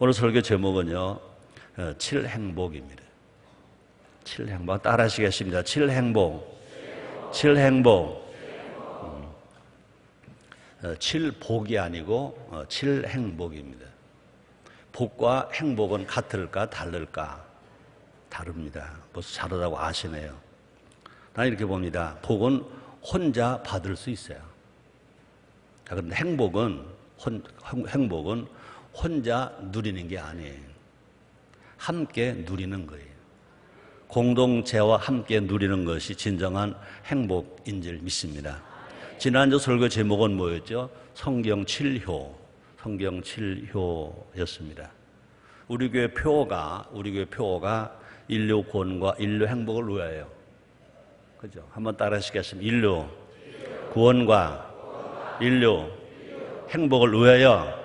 오늘 설교 제목은요, 칠행복입니다. 칠행복. 따라 하시겠습니다. 칠행복. 칠행복. 칠복이 아니고 칠행복입니다. 복과 행복은 같을까 다를까? 다릅니다. 벌써 다르다고 아시네요. 나는 이렇게 봅니다. 복은 혼자 받을 수 있어요. 그런데 행복은 혼자 누리는 게 아니에요. 함께 누리는 거예요. 공동체와 함께 누리는 것이 진정한 행복인 줄 믿습니다. 지난주 설교 제목은 뭐였죠? 성경 7효. 성경 7효였습니다. 우리 교회 표어가 인류 구원과 인류 행복을 위하여. 그죠? 한번 따라 하시겠습니다. 인류 구원과 인류 행복을 위하여.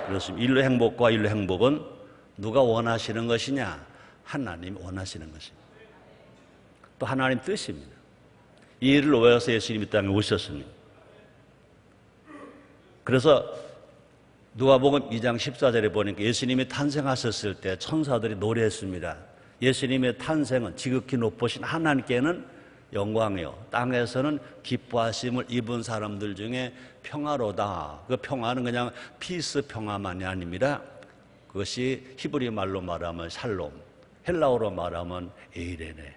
그렇습니다. 인류 행복과 인류 행복은 누가 원하시는 것이냐? 하나님이 원하시는 것입니다. 또 하나님 뜻입니다. 이 일을 위해서 예수님이 땅에 오셨습니다. 그래서 누가복음 2장 14절에 보니까 예수님이 탄생하셨을 때 천사들이 노래했습니다. 예수님의 탄생은 지극히 높으신 하나님께는 영광이요, 땅에서는 기뻐하심을 입은 사람들 중에 평화로다. 그 평화는 그냥 피스 평화만이 아닙니다. 그것이 히브리 말로 말하면 샬롬, 헬라어로 말하면 에이레네.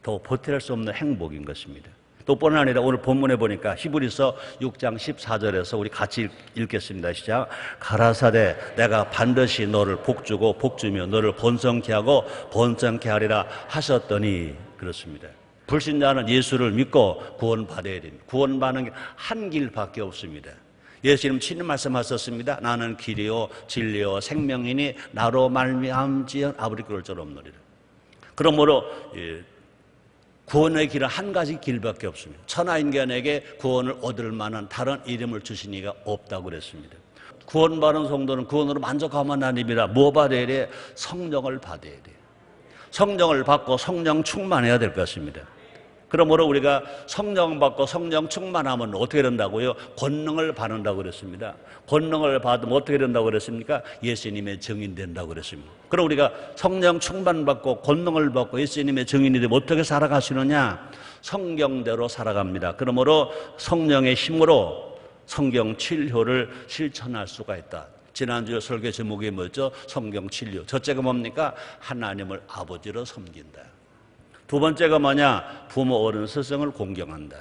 더 보탤 수 없는 행복인 것입니다. 또 뿐 아니라 오늘 본문에 보니까 히브리서 6장 14절에서 우리 같이 읽겠습니다. 시작. 가라사대 내가 반드시 너를 복주고 복주며 너를 번성케 하고 번성케 하리라 하셨더니. 그렇습니다. 불신자는 예수를 믿고 구원받아야 됩니다. 구원받는 게 한 길밖에 없습니다. 예수님 친히 말씀하셨습니다. 나는 길이요 진리요 생명이니 나로 말미암지 아버지 그럴 줄 없느니라. 그러므로 구원의 길은 한 가지 길밖에 없습니다. 천하인간에게 구원을 얻을 만한 다른 이름을 주신 이가 없다고 그랬습니다. 구원받은 성도는 구원으로 만족하면 아닙니다. 뭐 받아야 돼? 성령을 받아야 돼요. 성령을 받고 성령 충만해야 될 것입니다. 그러므로 우리가 성령 받고 성령 충만하면 어떻게 된다고요? 권능을 받는다고 그랬습니다. 권능을 받으면 어떻게 된다고 그랬습니까? 예수님의 증인 된다고 그랬습니다. 그럼 우리가 성령 충만 받고 권능을 받고 예수님의 증인이 되면 어떻게 살아가시느냐? 성경대로 살아갑니다. 그러므로 성령의 힘으로 성경 7효를 실천할 수가 있다. 지난주 설교 제목이 뭐죠? 성경 7효. 첫째가 뭡니까? 하나님을 아버지로 섬긴다. 두 번째가 뭐냐? 부모 어른 스승을 공경한다.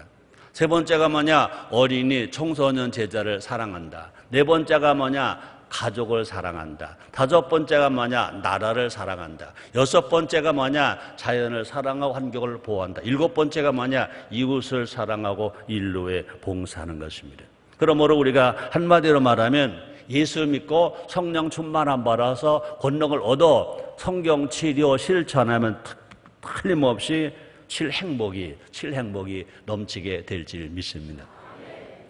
세 번째가 뭐냐? 어린이 청소년 제자를 사랑한다. 네 번째가 뭐냐? 가족을 사랑한다. 다섯 번째가 뭐냐? 나라를 사랑한다. 여섯 번째가 뭐냐? 자연을 사랑하고 환경을 보호한다. 일곱 번째가 뭐냐? 이웃을 사랑하고 인류에 봉사하는 것입니다. 그러므로 우리가 한마디로 말하면 예수 믿고 성령 충만함 받아서 권능을 얻어 성경 7효 실천하면 틀림없이 칠행복이 넘치게 될 줄 믿습니다.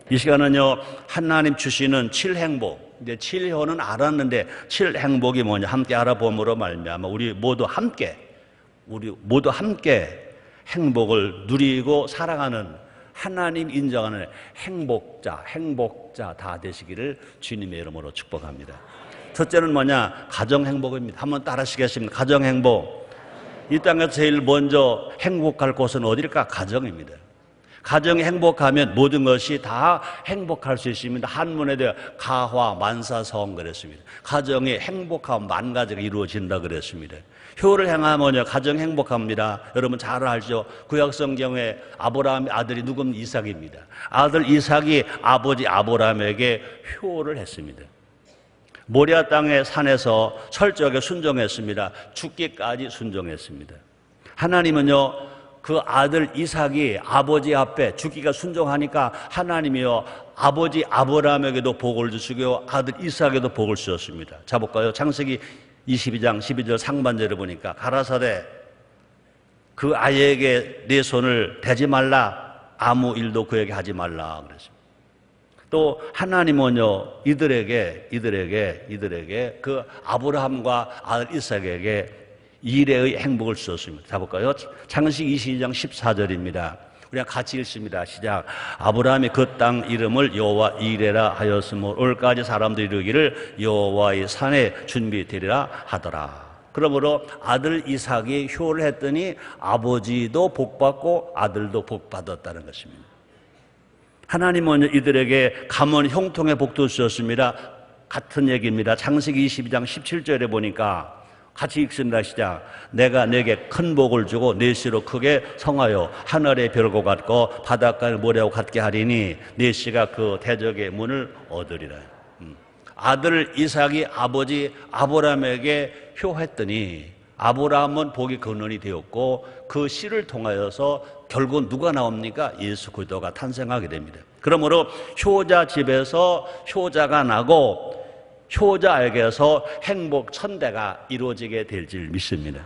이 시간은요, 하나님 주시는 칠행복, 이제 7효는 알았는데 칠행복이 뭐냐 함께 알아봄으로 말미암아 우리 모두 함께 행복을 누리고 살아가는 하나님 인정하는 행복자 다 되시기를 주님의 이름으로 축복합니다. 첫째는 뭐냐? 가정행복입니다. 한번 따라 하시겠습니다. 가정행복. 이 땅에서 제일 먼저 행복할 곳은 어디일까? 가정입니다. 가정이 행복하면 모든 것이 다 행복할 수 있습니다. 한문에 대해 가화 만사성 그랬습니다. 가정이 행복하면 만 가지가 이루어진다 그랬습니다. 효를 행하면요 가정 행복합니다. 여러분 잘 알죠? 구약성경에 아브라함의 아들이 누굽니까? 이삭입니다. 아들 이삭이 아버지 아브라함에게 효를 했습니다. 모리아 땅의 산에서 철저하게 순종했습니다. 죽기까지 순종했습니다. 하나님은요 그 아들 이삭이 아버지 앞에 죽기가 순종하니까 하나님이요 아버지 아브라함에게도 복을 주시고 아들 이삭에게도 복을 주셨습니다. 자 볼까요? 창세기 22장 12절 상반절에 보니까 가라사대 그 아이에게 내 손을 대지 말라 아무 일도 그에게 하지 말라 그랬습니다. 또 하나님은요 이들에게 그 아브라함과 아들 이삭에게 일의 행복을 주셨습니다. 자 볼까요? 창세기 22장 14절입니다. 우리가 같이 읽습니다. 시작. 아브라함이 그 땅 이름을 여호와 이레라 하였으므로 올까지 사람들이 이르기를 여호와의 산에 준비되리라 하더라. 그러므로 아들 이삭이 효를 했더니 아버지도 복받고 아들도 복받았다는 것입니다. 하나님은 이들에게 가문 형통의 복도 주셨습니다. 같은 얘기입니다. 창세기 22장 17절에 보니까 같이 읽습니다. 시작. 내가 내게 큰 복을 주고 네 씨로 크게 성하여 하늘의 별과 같고 바닷가의 모래와 같게 하리니 네 씨가 그 대적의 문을 얻으리라. 아들 이삭이 아버지 아브라함에게 효했더니 아브라함은 복의 근원이 되었고 그 씨를 통하여서 결국 누가 나옵니까? 예수 그리스도가 탄생하게 됩니다. 그러므로 효자 집에서 효자가 나고 효자에게서 행복 천대가 이루어지게 될 줄 믿습니다.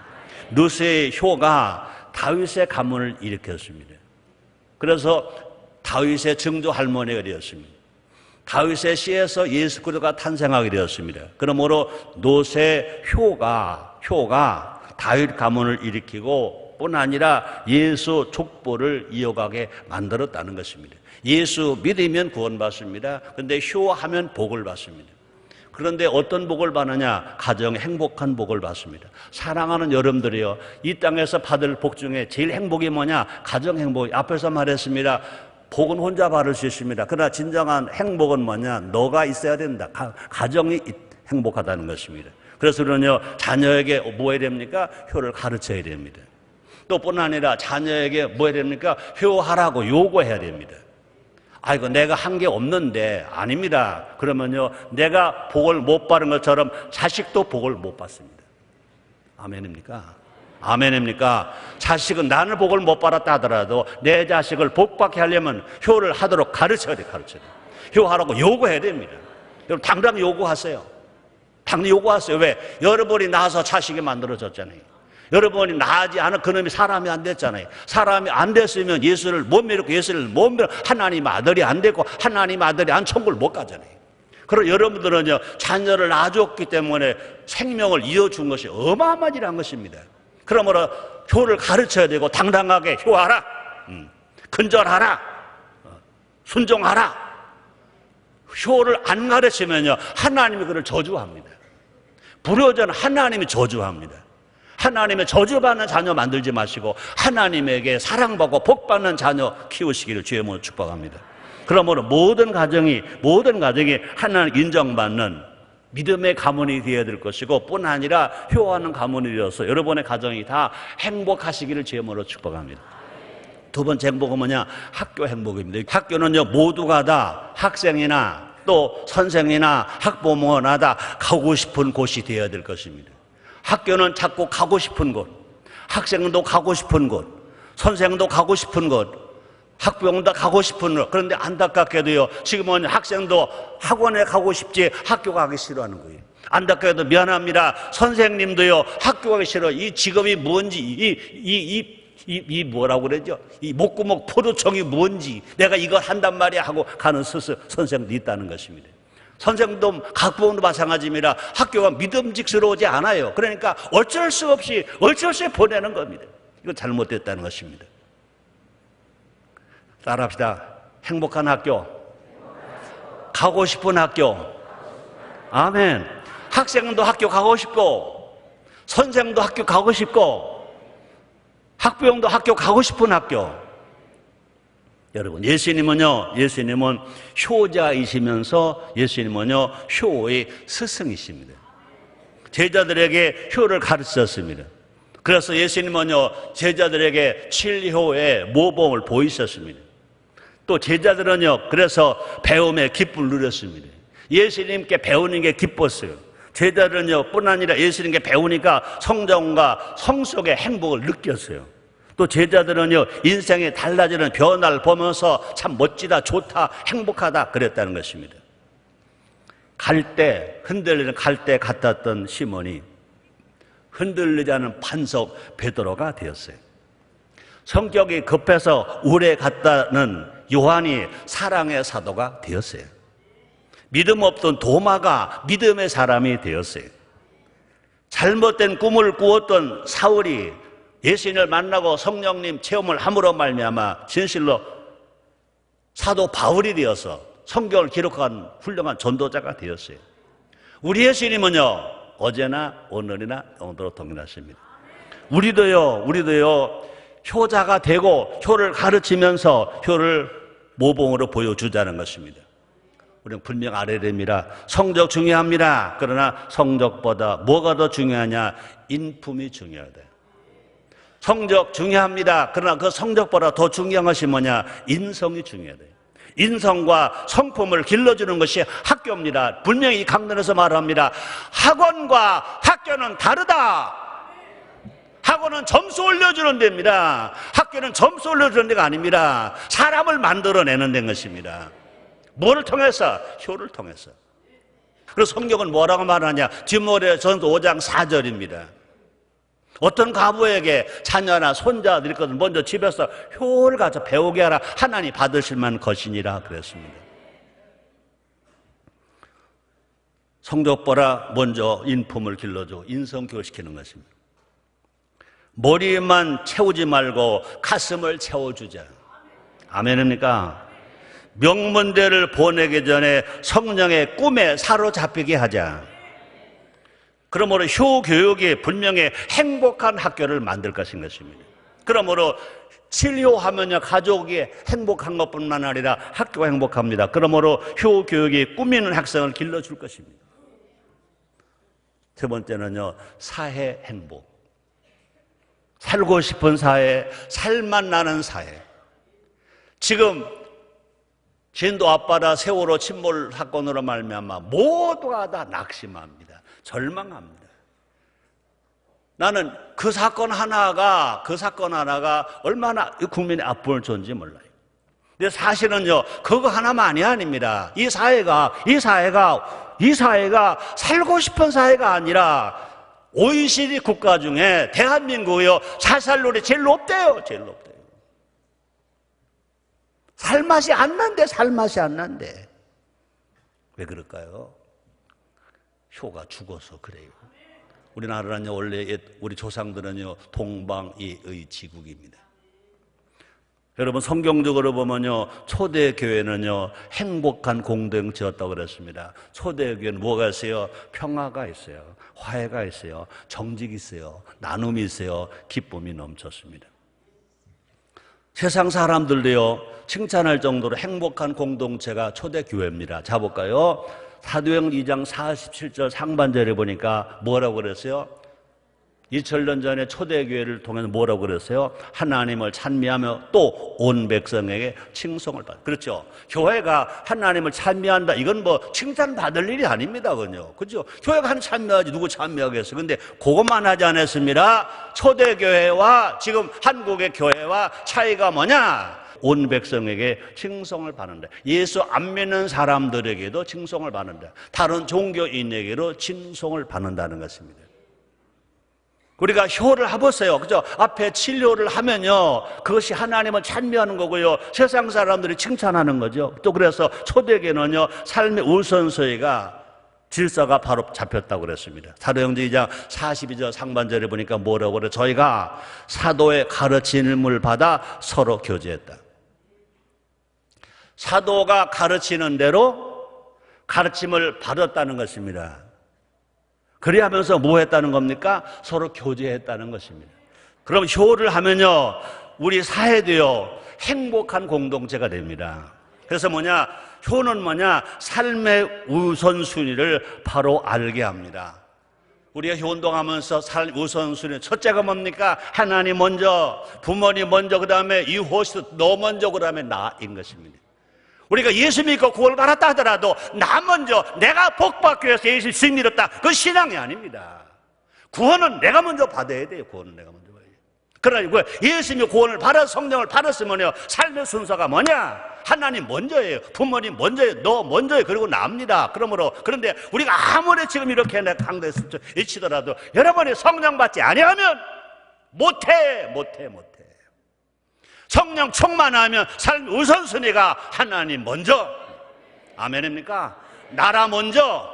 룻의 효가 다윗의 가문을 일으켰습니다. 그래서 다윗의 증조 할머니가 되었습니다. 다윗의 씨에서 예수 그리스도가 탄생하게 되었습니다. 그러므로 롯의 효가 다윗 가문을 일으키고 뿐 아니라 예수 족보를 이어가게 만들었다는 것입니다. 예수 믿으면 구원받습니다. 그런데 효하면 복을 받습니다. 그런데 어떤 복을 받느냐? 가정의 행복한 복을 받습니다. 사랑하는 여러분들이요, 이 땅에서 받을 복 중에 제일 행복이 뭐냐? 가정 행복. 앞에서 말했습니다. 복은 혼자 받을 수 있습니다. 그러나 진정한 행복은 뭐냐? 너가 있어야 된다. 가정이 행복하다는 것입니다. 그래서 우리는요, 자녀에게 뭐 해야 됩니까? 효를 가르쳐야 됩니다. 또 뿐 아니라 자녀에게 뭐 해야 됩니까? 효하라고 요구해야 됩니다. 아이고, 내가 한 게 없는데. 아닙니다. 그러면요, 내가 복을 못 받은 것처럼 자식도 복을 못 받습니다. 아멘입니까? 아멘입니까? 자식은 나는 복을 못 받았다 하더라도 내 자식을 복받게 하려면 효를 하도록 가르쳐야 돼. 효하라고 요구해야 됩니다. 여러분, 당장 요구하세요. 당장 요구하세요. 왜? 여러분이 낳아서 자식이 만들어졌잖아요. 여러분이 낳지 않은 그놈이 사람이 안 됐잖아요. 사람이 안 됐으면 예수를 못 믿고 예수를 못 믿고 하나님 아들이 안 됐고 하나님 아들이 안 천국을 못 가잖아요. 그럼 여러분들은요, 자녀를 낳아줬기 때문에 생명을 이어준 것이 어마어마한 일한 것입니다. 그러므로 효를 가르쳐야 되고 당당하게 효하라, 근절하라, 순종하라. 효를 안 가르치면요, 하나님이 그를 저주합니다. 불효자는 하나님이 저주합니다. 하나님의 저주받는 자녀 만들지 마시고 하나님에게 사랑받고 복받는 자녀 키우시기를 주의 이름으로 축복합니다. 그러므로 모든 가정이 하나님 인정받는 믿음의 가문이 되어야 될 것이고 뿐 아니라 효하는 가문이 되어서 여러분의 가정이 다 행복하시기를 주의 이름으로 축복합니다. 두 번째 행복은 뭐냐? 학교 행복입니다. 학교는요, 모두가 다 학생이나 또 선생이나 학부모나 다 가고 싶은 곳이 되어야 될 것입니다. 학교는 자꾸 가고 싶은 곳, 학생도 가고 싶은 곳, 선생도 가고 싶은 곳, 학부모도 가고 싶은 곳. 그런데 안타깝게도요, 지금은 학생도 학원에 가고 싶지 학교 가기 싫어하는 거예요. 안타깝게도 미안합니다. 선생님도요, 학교 가기 싫어. 이 직업이 뭔지, 이 뭐라고 그러죠? 이 목구멍 포도청이 뭔지, 내가 이걸 한단 말이야 하고 가는 선생도 있다는 것입니다. 선생도 학부모도 마찬가지입니다. 학교가 믿음직스러우지 않아요. 그러니까 어쩔 수 없이 보내는 겁니다. 이거 잘못됐다는 것입니다. 따라합시다. 행복한 학교, 가고 싶은 학교. 아멘. 학생도 학교 가고 싶고, 선생도 학교 가고 싶고, 학부형도 학교 가고 싶은 학교. 여러분, 예수님은 효자이시면서 예수님은요, 효의 스승이십니다. 제자들에게 효를 가르쳤습니다. 그래서 예수님은요, 제자들에게 7효의 모범을 보이셨습니다. 또 제자들은요, 그래서 배움의 기쁨을 누렸습니다. 예수님께 배우는 게 기뻤어요. 제자들은요, 뿐 아니라 예수님께 배우니까 성정과 성속의 행복을 느꼈어요. 또 제자들은요, 인생에 달라지는 변화를 보면서 참 멋지다, 좋다, 행복하다 그랬다는 것입니다. 흔들리는 갈대 같았던 시몬이 흔들리지 않은 반석 베드로가 되었어요. 성격이 급해서 우레 같다는 요한이 사랑의 사도가 되었어요. 믿음 없던 도마가 믿음의 사람이 되었어요. 잘못된 꿈을 꾸었던 사울이 예수님을 만나고 성령님 체험을 함으로 말미암아 진실로 사도 바울이 되어서 성경을 기록한 훌륭한 전도자가 되었어요. 우리 예수님은요, 어제나 오늘이나 영원토록 동일하십니다. 우리도요 효자가 되고 효를 가르치면서 효를 모범으로 보여주자는 것입니다. 우리는 분명 알아야 됩니다. 성적 중요합니다. 그러나 성적보다 뭐가 더 중요하냐? 인품이 중요하다. 성적 중요합니다. 그러나 그 성적보다 더 중요한 것이 뭐냐? 인성이 중요하다. 인성과 성품을 길러주는 것이 학교입니다. 분명히 이 강단에서 말합니다. 학원과 학교는 다르다. 학원은 점수 올려주는 데입니다. 학교는 점수 올려주는 데가 아닙니다. 사람을 만들어내는 데인 것입니다. 뭐를 통해서? 효를 통해서. 그래서 성경은 뭐라고 말하냐? 디모데전서 5장 4절입니다. 어떤 과부에게 자녀나 손자들이 있거든 먼저 집에서 효를 가져 배우게 하라. 하나님 받으실 만한 것이니라 그랬습니다. 성적보다 먼저 인품을 길러주고 인성교육시키는 것입니다. 머리만 채우지 말고 가슴을 채워주자. 아멘입니까? 명문대를 보내기 전에 성령의 꿈에 사로잡히게 하자. 그러므로 효교육이 분명히 행복한 학교를 만들 것인 것입니다. 그러므로 진료하면요 가족이 행복한 것뿐만 아니라 학교가 행복합니다. 그러므로 효교육이 꾸미는 학생을 길러줄 것입니다. 세 번째는요, 사회 행복. 살고 싶은 사회, 살만 나는 사회. 지금 진도 앞바다 세월호 침몰 사건으로 말미암아 모두가 다 낙심합니다. 절망합니다. 나는 그 사건 하나가 얼마나 국민의 아픔을 줬는지 몰라요. 근데 사실은요, 그거 하나만이 아닙니다. 이 사회가 살고 싶은 사회가 아니라 OECD 국가 중에 대한민국이요, 자살률이 제일 높대요. 제일 높대요. 살맛이 안 난대. 왜 그럴까요? 효가 죽어서 그래요. 우리나라는요, 원래 우리 조상들은요, 동방이의 지국입니다. 여러분, 성경적으로 보면요, 초대교회는요, 행복한 공동체였다고 그랬습니다. 초대교회는 뭐가 있어요? 평화가 있어요. 화해가 있어요. 정직이 있어요. 나눔이 있어요. 기쁨이 넘쳤습니다. 세상 사람들도요, 칭찬할 정도로 행복한 공동체가 초대교회입니다. 자, 볼까요? 사도행 2장 47절 상반절에 보니까 뭐라고 그랬어요? 2000년 전에 초대교회를 통해서 뭐라고 그랬어요? 하나님을 찬미하며 또 온 백성에게 칭송을 받아. 그렇죠? 교회가 하나님을 찬미한다. 이건 뭐 칭찬받을 일이 아닙니다. 그죠? 교회가 한 찬미하지 누구 찬미하겠어요? 근데 그것만 하지 않았습니다. 초대교회와 지금 한국의 교회와 차이가 뭐냐? 온 백성에게 칭송을 받는다. 예수 안 믿는 사람들에게도 칭송을 받는다. 다른 종교인에게도 칭송을 받는다는 것입니다. 우리가 효를 해보세요. 그죠? 앞에 진료를 하면요, 그것이 하나님을 찬미하는 거고요, 세상 사람들이 칭찬하는 거죠. 또 그래서 초대교회는요, 삶의 우선순위가 질서가 바로 잡혔다고 그랬습니다. 사도행전 2장 42절 상반절에 보니까 뭐라고 그래? 저희가 사도의 가르침을 받아 서로 교제했다. 사도가 가르치는 대로 가르침을 받았다는 것입니다. 그래 하면서 뭐 했다는 겁니까? 서로 교제했다는 것입니다. 그럼 효를 하면요, 우리 사회도요, 행복한 공동체가 됩니다. 그래서 뭐냐? 효는 뭐냐? 삶의 우선순위를 바로 알게 합니다. 우리가 효운동하면서 삶 우선순위 첫째가 뭡니까? 하나님 먼저, 부모님 먼저, 그 다음에 이웃, 너 먼저, 그 다음에 나인 것입니다. 우리가 예수 믿고 구원을 받았다 하더라도 나 먼저, 내가 복받기 위해서 예수 주님 믿었다, 그 신앙이 아닙니다. 구원은 내가 먼저 받아야 돼요. 구원은 내가 먼저 받아야 돼요. 그러니까 예수 믿고 구원을 받아 성령을 받았으면요, 삶의 순서가 뭐냐? 하나님 먼저예요. 부모님 먼저예요. 너 먼저예요. 그리고 나입니다. 그런데 우리가 아무리 지금 이렇게 강대에서 외치더라도 여러분이 성령 받지 아니하면 못해. 성령 충만하면 삶 우선순위가 하나님 먼저. 아멘입니까? 나라 먼저.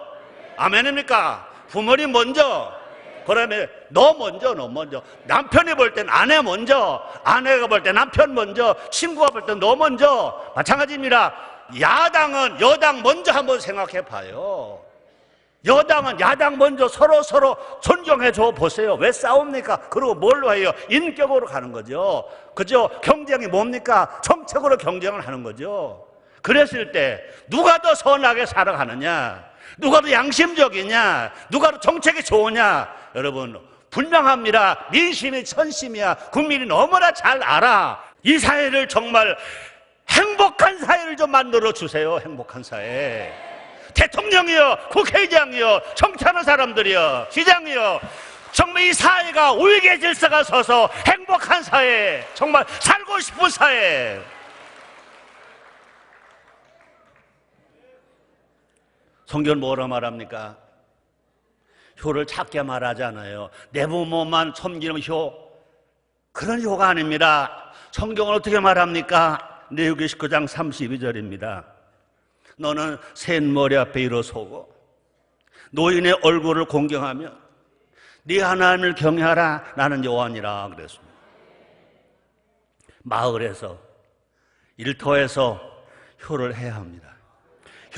아멘입니까? 부모님 먼저. 그러면 너 먼저, 너 먼저. 남편이 볼 땐 아내 먼저, 아내가 볼 때 남편 먼저, 친구가 볼 땐 너 먼저. 마찬가지입니다. 야당은 여당 먼저 한번 생각해 봐요. 여당은 야당 먼저 서로 존경해 줘 보세요. 왜 싸웁니까? 그리고 뭘로 해요? 인격으로 가는 거죠. 그죠? 경쟁이 뭡니까? 정책으로 경쟁을 하는 거죠. 그랬을 때 누가 더 선하게 살아가느냐? 누가 더 양심적이냐? 누가 더 정책이 좋으냐? 여러분 분명합니다. 민심이 천심이야. 국민이 너무나 잘 알아. 이 사회를 정말 행복한 사회를 좀 만들어 주세요. 행복한 사회. 대통령이요, 국회의장이요, 정치하는 사람들이요, 시장이요, 정말 이 사회가 우익의 질서가 서서 행복한 사회, 정말 살고 싶은 사회. 성경은 뭐라 말합니까? 효를 작게 말하잖아요. 내 부모만 섬기는 효, 그런 효가 아닙니다. 성경은 어떻게 말합니까? 레위기 19장 32절입니다. 너는 셋머리 앞에 일어서고 노인의 얼굴을 공경하며 네 하나님을 경외하라. 나는 여호와니라 그랬습니다. 마을에서, 일터에서 효를 해야 합니다.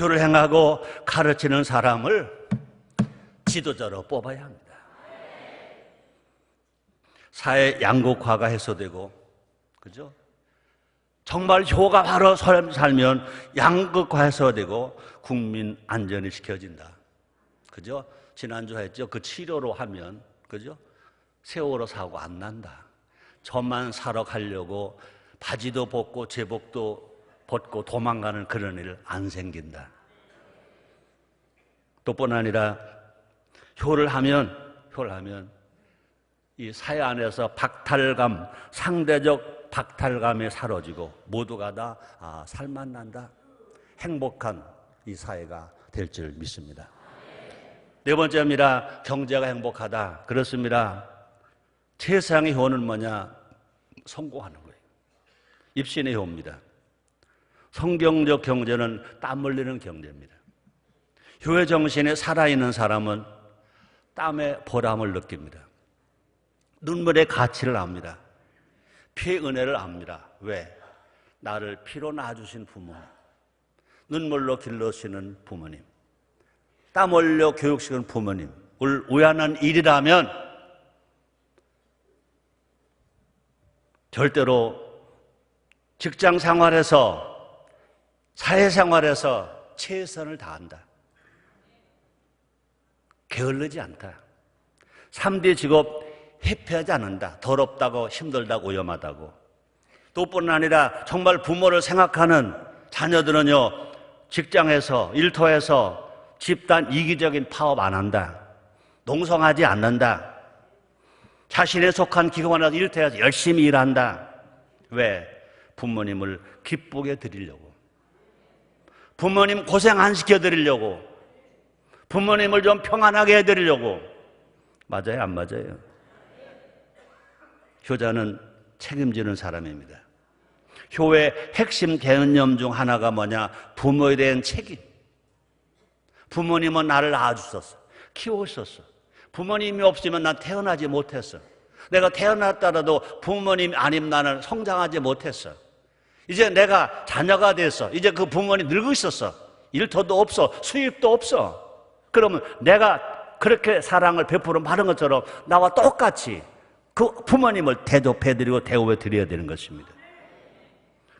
효를 행하고 가르치는 사람을 지도자로 뽑아야 합니다. 사회 양극화가 해소되고, 그죠? 정말 효가 바로 살면 양극화 해소되고 국민 안전이 지켜진다. 그죠? 지난주 했죠? 그 치료로 하면, 그죠? 세월호 사고 안 난다. 저만 사러 가려고 바지도 벗고 제복도 벗고 도망가는 그런 일 안 생긴다. 또뿐 아니라 효를 하면 이 사회 안에서 박탈감, 상대적 박탈감이 사라지고 모두가 다 살만 난다. 행복한 이 사회가 될 줄 믿습니다. 네 번째입니다. 경제가 행복하다. 그렇습니다. 최상의 효는 뭐냐? 성공하는 거예요. 입신의 효입니다. 성경적 경제는 땀 흘리는 경제입니다. 효의 정신에 살아있는 사람은 땀의 보람을 느낍니다. 눈물의 가치를 압니다. 피의 은혜를 압니다. 왜? 나를 피로 낳아주신 부모님, 눈물로 길러주시는 부모님, 땀 흘려 교육시키는 부모님을 위하는 일이라면 절대로 직장 생활에서, 사회생활에서 최선을 다한다. 게을르지 않다. 3대 직업 회피하지 않는다. 더럽다고, 힘들다고, 위험하다고. 또뿐 아니라 정말 부모를 생각하는 자녀들은요, 직장에서, 일터에서 집단 이기적인 파업 안 한다. 농성하지 않는다. 자신에 속한 기관에서 일터에서 열심히 일한다. 왜? 부모님을 기쁘게 드리려고. 부모님 고생 안 시켜드리려고. 부모님을 좀 평안하게 해드리려고. 맞아요? 안 맞아요? 효자는 책임지는 사람입니다. 효의 핵심 개념 중 하나가 뭐냐? 부모에 대한 책임. 부모님은 나를 낳아주셨어. 키우셨어. 부모님이 없으면 난 태어나지 못했어. 내가 태어났더라도 부모님 아니면 나는 성장하지 못했어. 이제 내가 자녀가 됐어. 이제 그 부모님 늙으셨어. 일터도 없어. 수입도 없어. 그러면 내가 그렇게 사랑을 베풀어 받은 것처럼 나와 똑같이 그 부모님을 대접해드리고 대우해드려야 되는 것입니다.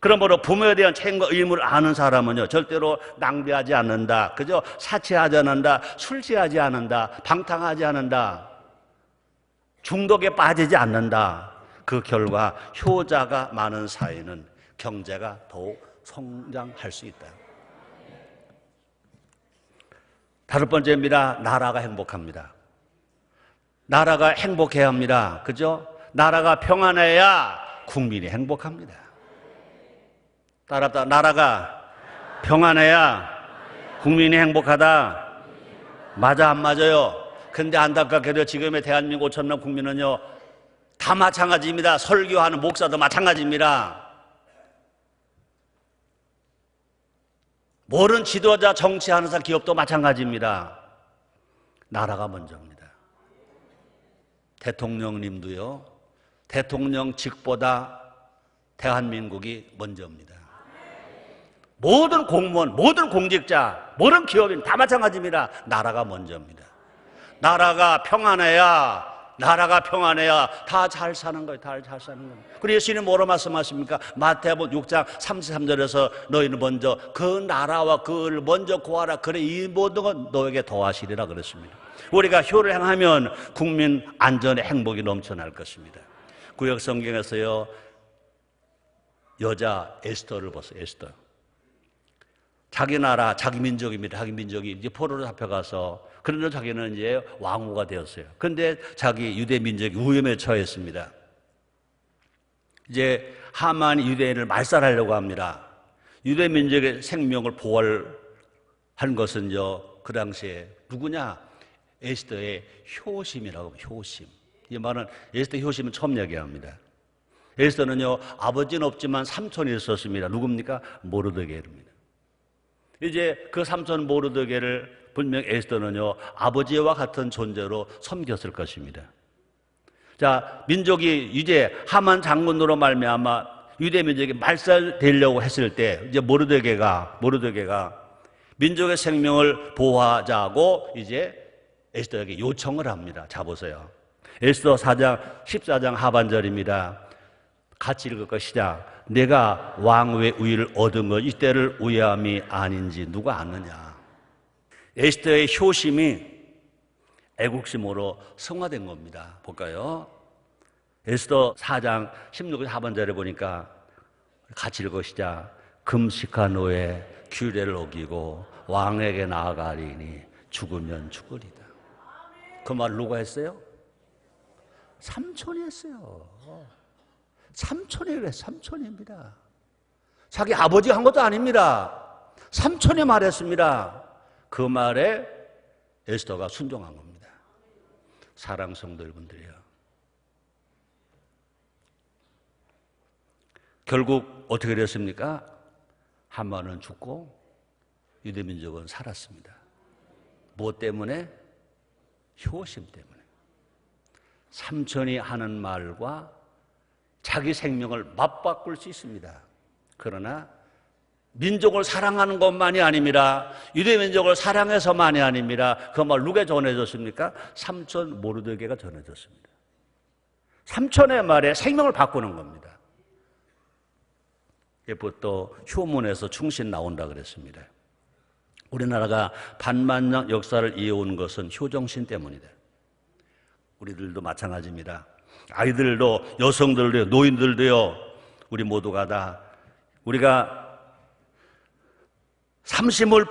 그러므로 부모에 대한 책임과 의무를 아는 사람은요, 절대로 낭비하지 않는다. 그죠? 사치하지 않는다. 술 취하지 않는다. 방탕하지 않는다. 중독에 빠지지 않는다. 그 결과 효자가 많은 사회는 경제가 더욱 성장할 수 있다. 다섯 번째입니다. 나라가 행복합니다. 나라가 행복해야 합니다. 그죠? 나라가 평안해야 국민이 행복합니다. 따라합니다. 나라가 평안해야 국민이 행복하다. 맞아, 안 맞아요? 근데 안타깝게도 지금의 대한민국 5천만 국민은요, 다 마찬가지입니다. 설교하는 목사도 마찬가지입니다. 모든 지도자, 정치하는 사람, 기업도 마찬가지입니다. 나라가 먼저입니다. 대통령님도요, 대통령직보다 대한민국이 먼저입니다. 모든 공무원, 모든 공직자, 모든 기업인 다 마찬가지입니다. 나라가 먼저입니다. 나라가 평안해야 다 잘 사는 거예요. 다 잘 사는 거예요. 그리고 예수님이 뭐로 말씀하십니까? 마태복음 6장 33절에서 너희는 먼저 그 나라와 그를 먼저 구하라. 그래 이 모든 건 너에게 더하시리라 그랬습니다. 우리가 효를 행하면 국민 안전의 행복이 넘쳐날 것입니다. 구약 성경에서요, 여자 에스더를 봤어요. 에스더. 자기 나라, 자기 민족입니다. 자기 민족이 이제 포로로 잡혀가서, 그런데 자기는 이제 왕후가 되었어요. 그런데 자기 유대 민족이 위험에 처했습니다. 이제 하만이 유대인을 말살하려고 합니다. 유대 민족의 생명을 보호한 것은요, 그 당시에 누구냐? 에스더의 효심이라고 합니다. 효심. 이 말은 에스더 효심은 처음 얘기합니다. 에스더는요, 아버지는 없지만 삼촌이 있었습니다. 누굽니까? 모르드게입니다. 이제 그 삼촌 모르드게를 분명 에스더는요, 아버지와 같은 존재로 섬겼을 것입니다. 자, 민족이 이제 하만 장군으로 말미암아 유대 민족이 말살되려고 했을 때, 이제 모르드게가 민족의 생명을 보호하자고 이제 에스더에게 요청을 합니다. 자 보세요. 에스더 4장 14장 하반절입니다. 같이 읽을 것이다. 내가 왕후의 우위를 얻은 것 이때를 우회함이 아닌지 누가 아느냐. 에스더의 효심이 애국심으로 성화된 겁니다. 볼까요? 에스더 4장 16절 하반절에 보니까 같이 읽으시자. 금식한 후에 규례를 어기고 왕에게 나아가리니 죽으면 죽으리다. 그 말 누가 했어요? 삼촌이 했어요. 삼촌이 그래, 삼촌입니다. 자기 아버지가 한 것도 아닙니다. 삼촌이 말했습니다. 그 말에 에스더가 순종한 겁니다. 사랑 성도 여러분들이요. 결국 어떻게 됐습니까? 하만은 죽고 유대민족은 살았습니다. 무엇 때문에? 효심 때문에. 삼촌이 하는 말과 자기 생명을 맞바꿀 수 있습니다. 그러나 민족을 사랑하는 것만이 아닙니다. 유대민족을 사랑해서만이 아닙니다. 그 말 누가 전해졌습니까? 삼촌 모르드게가 전해졌습니다. 삼촌의 말에 생명을 바꾸는 겁니다. 또 효문에서 충신 나온다 그랬습니다. 우리나라가 반만년 역사를 이어온 것은 효정신 때문이다. 우리들도 마찬가지입니다. 아이들도, 여성들도요, 노인들도요, 우리 모두가 다 우리가 삼심을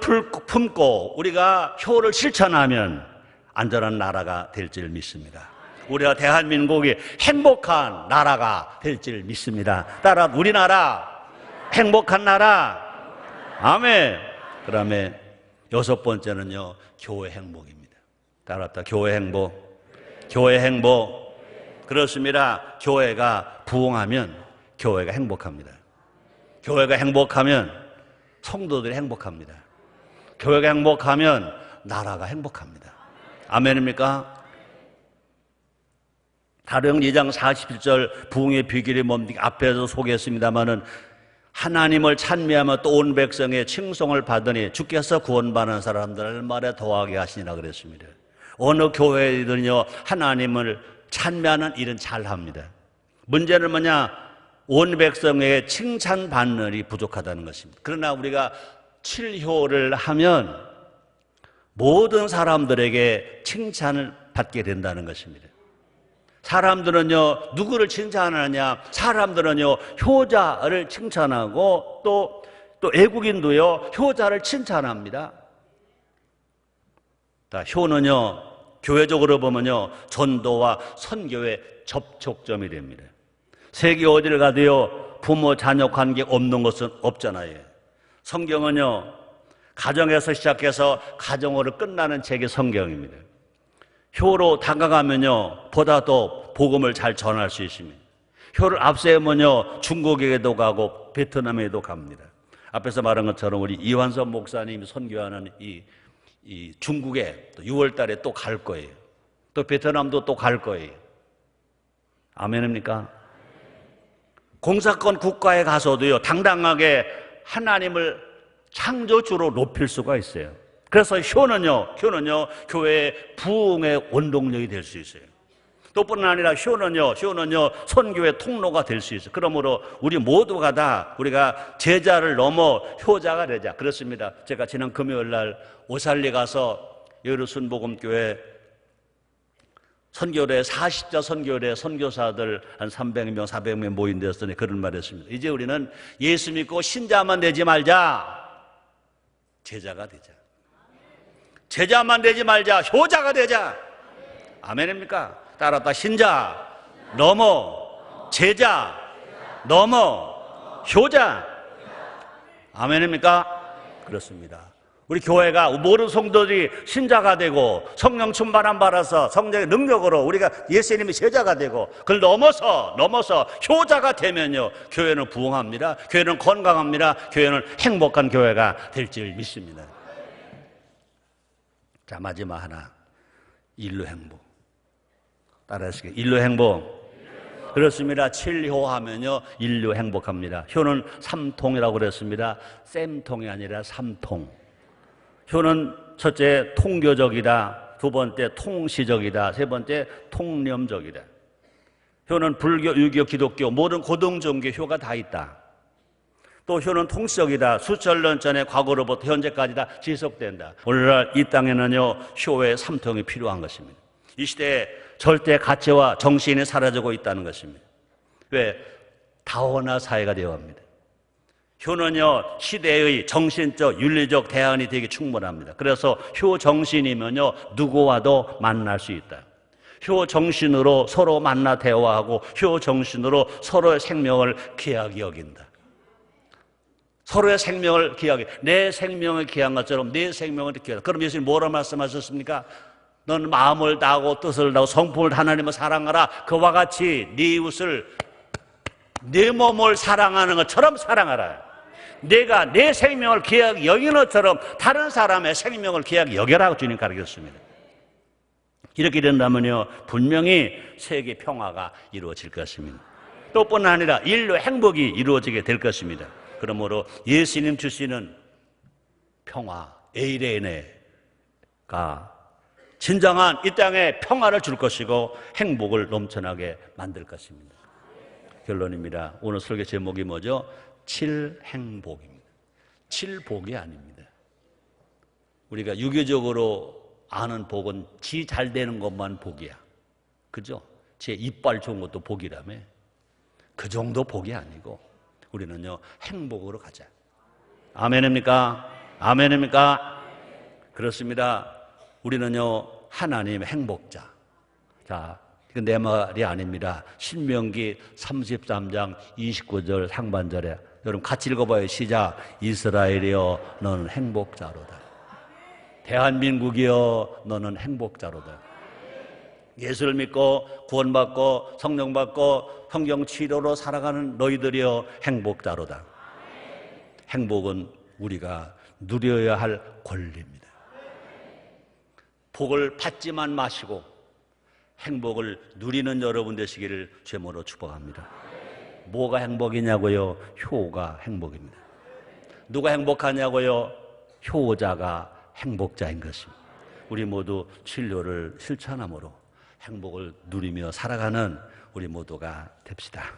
품고 우리가 효를 실천하면 안전한 나라가 될 줄 믿습니다. 우리가 대한민국이 행복한 나라가 될 줄 믿습니다. 따라 우리나라 행복한 나라. 아멘. 그다음에 6번째는요, 교회 행복입니다. 따라합니다. 교회 행복. 교회 행복. 그렇습니다. 교회가 부흥하면 교회가 행복합니다. 교회가 행복하면 성도들이 행복합니다. 교회가 행복하면 나라가 행복합니다. 아멘입니까? 다령 2장 47절 부흥의 비결이 뭡니까? 앞에서 소개했습니다마는 하나님을 찬미하며 또 온 백성의 칭송을 받으니 주께서 구원받는 사람들을 말에 더하게 하시니라 그랬습니다. 어느 교회든요, 하나님을 찬미하는 일은 잘합니다. 문제는 뭐냐? 온 백성에게 칭찬받는 일이 부족하다는 것입니다. 그러나 우리가 칠효를 하면 모든 사람들에게 칭찬을 받게 된다는 것입니다. 사람들은요, 누구를 칭찬하느냐? 사람들은요, 효자를 칭찬하고 또 애국인도요, 효자를 칭찬합니다. 효는요, 교회적으로 보면요, 전도와 선교의 접촉점이 됩니다. 세계 어디를 가도요, 부모 자녀 관계 없는 것은 없잖아요. 성경은요, 가정에서 시작해서 가정으로 끝나는 책이 성경입니다. 효로 다가가면요, 보다 더 복음을 잘 전할 수 있습니다. 효를 앞세우면요, 중국에도 가고 베트남에도 갑니다. 앞에서 말한 것처럼 우리 이완선 목사님이 선교하는 이 중국에 또 6월 달에 또 갈 거예요. 또 베트남도 또 갈 거예요. 아멘입니까? 공사권 국가에 가서도요, 당당하게 하나님을 창조주로 높일 수가 있어요. 그래서 효는요, 교회의 부흥의 원동력이 될 수 있어요. 또뿐만 아니라 효는요, 선교의 통로가 될 수 있어요. 그러므로 우리 모두가 다 우리가 제자를 넘어 효자가 되자. 그렇습니다. 제가 지난 금요일 날 오살리 가서 여루순복음교회 선교회 40자 선교회 선교사들 한 300명, 400명 모인 데서 그런 말을 했습니다. 이제 우리는 예수 믿고 신자만 되지 말자. 제자가 되자. 제자만 되지 말자. 효자가 되자. 아멘입니까? 따라다 신자 넘어 제자 넘어 효자. 아멘입니까? 그렇습니다. 우리 교회가 모든 성도들이 신자가 되고 성령 충만함 받아서 성령의 능력으로 우리가 예수님의 제자가 되고 그걸 넘어서 효자가 되면요, 교회는 부흥합니다. 교회는 건강합니다. 교회는 행복한 교회가 될 줄 믿습니다. 자, 마지막 하나, 인류 행복. 따라하시겠습니다. 인류 행복. 그렇습니다. 7효 하면요, 인류 행복합니다. 효는 삼통이라고 그랬습니다. 쌤통이 아니라 삼통. 효는 첫째 통교적이다, 두 번째 통시적이다, 세 번째 통념적이다. 효는 불교, 유교, 기독교 모든 고등 종교 효가 다 있다. 또 효는 통시적이다. 수천 년 전에 과거로부터 현재까지 다 지속된다. 오늘날 이 땅에는요, 효의 삼통이 필요한 것입니다. 이 시대에 절대 가치와 정신이 사라지고 있다는 것입니다. 왜? 다원화 사회가 되어 갑니다. 효는요, 시대의 정신적, 윤리적 대안이 되게 충분합니다. 그래서 효 정신이면요, 누구와도 만날 수 있다. 효 정신으로 서로 만나 대화하고 효 정신으로 서로의 생명을 귀하게 여긴다. 서로의 생명을 귀하게, 내 생명을 귀한 것처럼 내 생명을 귀하다. 그럼 예수님 뭐라 말씀하셨습니까? 넌 마음을 다하고 뜻을 다하고 성품을 하나님을 사랑하라. 그와 같이 네 이웃을 내 몸을 사랑하는 것처럼 사랑하라. 내가 내 생명을 귀하게 여기는 것처럼 다른 사람의 생명을 귀하게 여겨라고 주님 가르쳤습니다. 이렇게 된다면요, 분명히 세계 평화가 이루어질 것입니다. 또뿐만 아니라 인류 행복이 이루어지게 될 것입니다. 그러므로 예수님 주시는 평화, 에이레네가 진정한 이 땅에 평화를 줄 것이고 행복을 넘쳐나게 만들 것입니다. 결론입니다. 오늘 설교 제목이 뭐죠? 7행복입니다. 7복이 아닙니다. 우리가 유교적으로 아는 복은 지 잘 되는 것만 복이야. 그죠? 제 이빨 좋은 것도 복이라며. 그 정도 복이 아니고 우리는요, 행복으로 가자. 아멘입니까? 아멘입니까? 그렇습니다. 우리는요, 하나님의 행복자. 자, 이건 내 말이 아닙니다. 신명기 33장 29절 상반절에 여러분 같이 읽어봐요. 시작. 이스라엘이여 너는 행복자로다. 대한민국이여 너는 행복자로다. 예수를 믿고 구원받고 성령 받고 성경 치료로 살아가는 너희들이여 행복자로다. 행복은 우리가 누려야 할 권리입니다. 복을 받지만 마시고 행복을 누리는 여러분 되시기를 제모로 축복합니다. 뭐가 행복이냐고요? 효가 행복입니다. 누가 행복하냐고요? 효자가 행복자인 것입니다. 우리 모두 진료를 실천함으로 행복을 누리며 살아가는 우리 모두가 됩시다.